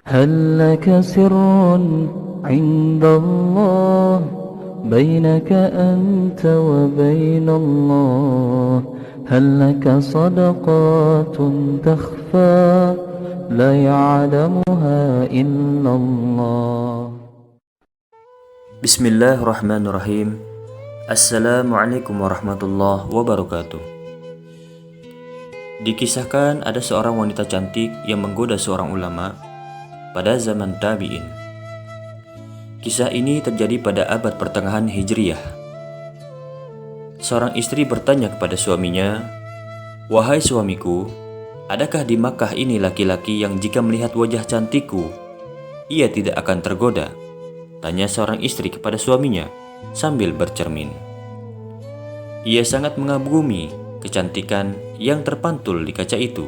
هل لك سر عند الله بينك أنت وبين الله هل لك صدقات تخفى لا يعلمها إلا الله. Bismillahirrahmanirrahim. Assalamualaikum warahmatullahi wabarakatuh. Dikisahkan ada seorang wanita cantik yang menggoda seorang ulama pada zaman tabi'in. Kisah ini terjadi pada abad pertengahan Hijriyah. Seorang istri bertanya kepada suaminya, "Wahai suamiku, adakah di Makkah ini laki-laki yang jika melihat wajah cantikku, ia tidak akan tergoda?" Tanya seorang istri kepada suaminya sambil bercermin. Ia sangat mengagumi kecantikan yang terpantul di kaca itu.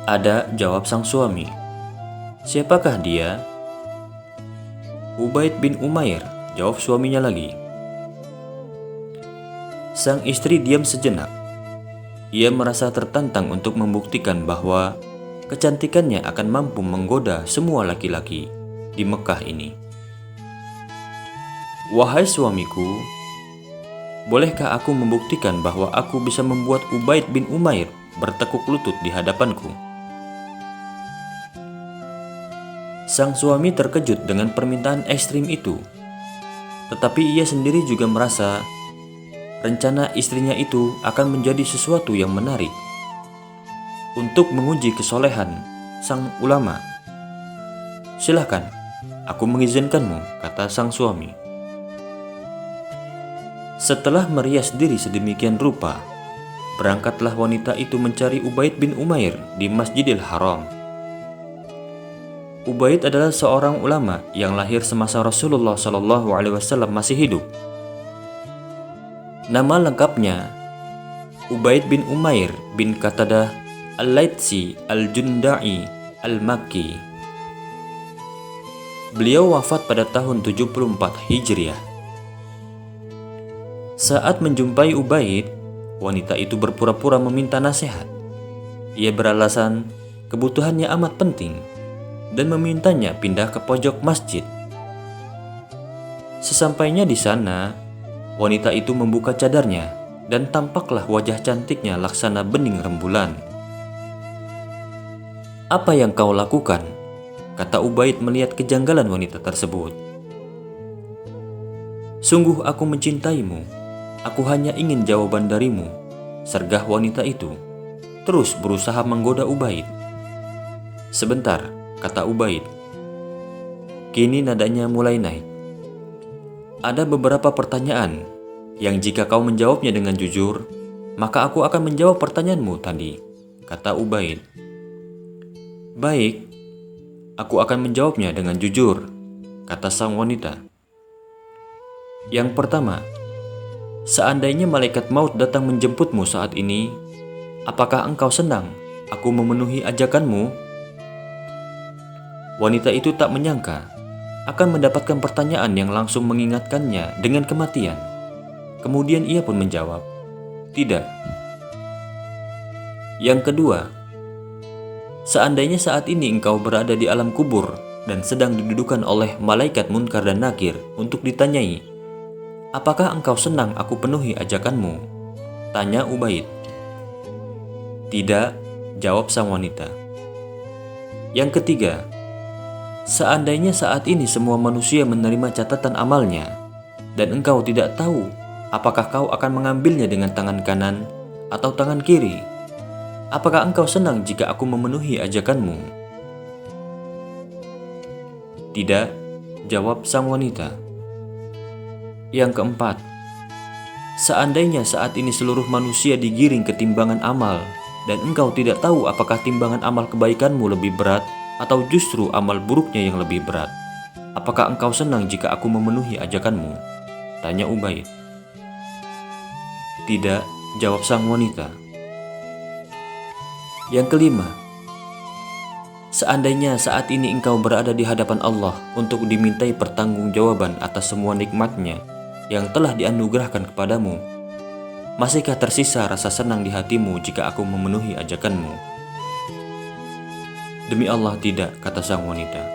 Ada, jawab sang suami. Siapakah dia? Ubaid bin Umair, jawab suaminya lagi. Sang istri diam sejenak. Ia merasa tertantang untuk membuktikan bahwa kecantikannya akan mampu menggoda semua laki-laki di Mekah ini. Wahai suamiku, bolehkah aku membuktikan bahwa aku bisa membuat Ubaid bin Umair bertekuk lutut di hadapanku? Sang suami terkejut dengan permintaan ekstrim itu, tetapi ia sendiri juga merasa rencana istrinya itu akan menjadi sesuatu yang menarik untuk menguji kesolehan sang ulama. Silahkan, aku mengizinkanmu, kata sang suami. Setelah merias diri sedemikian rupa, berangkatlah wanita itu mencari Ubaid bin Umair di Masjidil Haram. Ubaid adalah seorang ulama yang lahir semasa Rasulullah SAW masih hidup. Nama lengkapnya Ubaid bin Umair bin Qatadah al-Laitsi al-Junda'i al-Makki. Beliau wafat pada tahun 74 Hijriah. Saat menjumpai Ubaid, wanita itu berpura-pura meminta nasihat. Ia beralasan kebutuhannya amat penting dan memintanya pindah ke pojok masjid. Sesampainya di sana, wanita itu membuka cadarnya dan tampaklah wajah cantiknya laksana bening rembulan. "Apa yang kau lakukan?" kata Ubaid melihat kejanggalan wanita tersebut. "Sungguh aku mencintaimu, aku hanya ingin jawaban darimu," sergah wanita itu, terus berusaha menggoda Ubaid. "Sebentar," kata Ubaid. Kini nadanya mulai naik. "Ada beberapa pertanyaan yang jika kau menjawabnya dengan jujur, maka aku akan menjawab pertanyaanmu tadi," kata Ubaid. "Baik, aku akan menjawabnya dengan jujur," kata sang wanita. "Yang pertama, seandainya malaikat maut datang menjemputmu saat ini, apakah engkau senang aku memenuhi ajakanmu?" Wanita itu tak menyangka akan mendapatkan pertanyaan yang langsung mengingatkannya dengan kematian. Kemudian ia pun menjawab, "Tidak." Yang kedua, seandainya saat ini engkau berada di alam kubur dan sedang didudukan oleh malaikat Munkar dan Nakir untuk ditanyai, "Apakah engkau senang aku penuhi ajakanmu?" tanya Ubaid. "Tidak," jawab sang wanita. Yang ketiga, seandainya saat ini semua manusia menerima catatan amalnya dan engkau tidak tahu apakah kau akan mengambilnya dengan tangan kanan atau tangan kiri, apakah engkau senang jika aku memenuhi ajakanmu? "Tidak," jawab sang wanita. Yang keempat, seandainya saat ini seluruh manusia digiring ke timbangan amal dan engkau tidak tahu apakah timbangan amal kebaikanmu lebih berat atau justru amal buruknya yang lebih berat, apakah engkau senang jika aku memenuhi ajakanmu? Tanya Ubaid. "Tidak," jawab sang wanita. Yang kelima, seandainya saat ini engkau berada di hadapan Allah untuk dimintai pertanggungjawaban atas semua nikmatnya yang telah dianugerahkan kepadamu, masihkah tersisa rasa senang di hatimu jika aku memenuhi ajakanmu? Demi Allah tidak, kata sang wanita.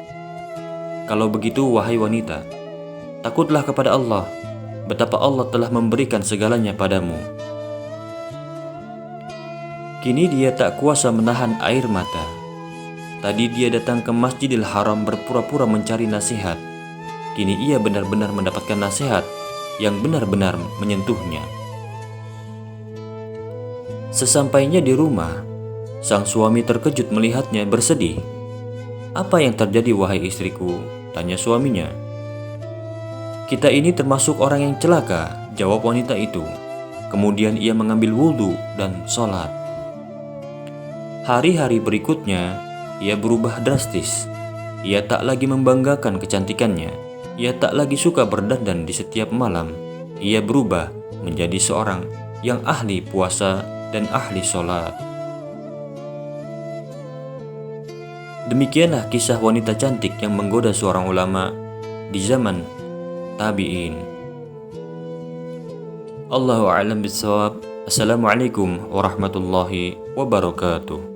Kalau begitu wahai wanita, takutlah kepada Allah, betapa Allah telah memberikan segalanya padamu. Kini dia tak kuasa menahan air mata. Tadi dia datang ke Masjidil Haram berpura-pura mencari nasihat. Kini ia benar-benar mendapatkan nasihat yang benar-benar menyentuhnya. Sesampainya di rumah, sang suami terkejut melihatnya bersedih. "Apa yang terjadi wahai istriku?" tanya suaminya. "Kita ini termasuk orang yang celaka," jawab wanita itu. Kemudian ia mengambil wudhu dan sholat. Hari-hari berikutnya, ia berubah drastis. Ia tak lagi membanggakan kecantikannya. Ia tak lagi suka berdandan di setiap malam. Ia berubah menjadi seorang yang ahli puasa dan ahli sholat. Demikianlah kisah wanita cantik yang menggoda seorang ulama di zaman tabi'in. Allahu a'lam bishawab. Assalamualaikum warahmatullahi wabarakatuh.